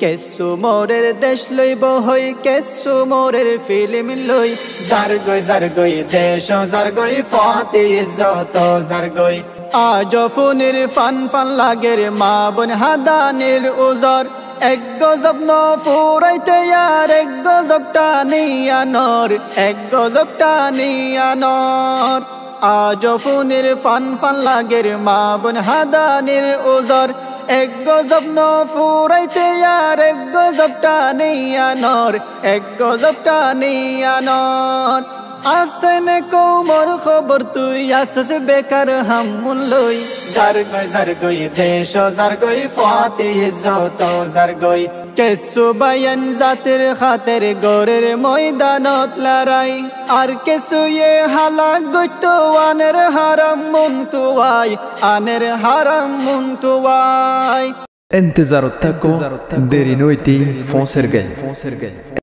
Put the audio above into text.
কেসু মোরের দেশ লইব হই কেসু মোরের ফিল্ম লই জার গই দেশ জার গই ফাতে ইজ্জত জার গই আজ ফুনির ফান ফান লাগের মা বোন হাদানের উজর এক গজব ন ফুরাইতে আর এক গজব টানিয়া নর এক গজব টানিয়া নর আজ ফুনির ফান ফান লাগের মা বোন হাদানের উজর এক গজব ন ফুরাইতে আর এক গজব টানিয়া নর এক গজব টানিয়া নর আসেন কোমর খবর তুই আসস বেকার হামুন লই জার গই দেশ জার গই ফাতে ইজ্জত জার গই কেসু বায়ান জাতের খাতের গরের ময়দানত লড়াই আর কেসু এ হালাক গইতো আনের হারাম মুনতুয়াই আনের হারাম মুনতুয়াই انتظار التاكو ديري نويتي فونسرجن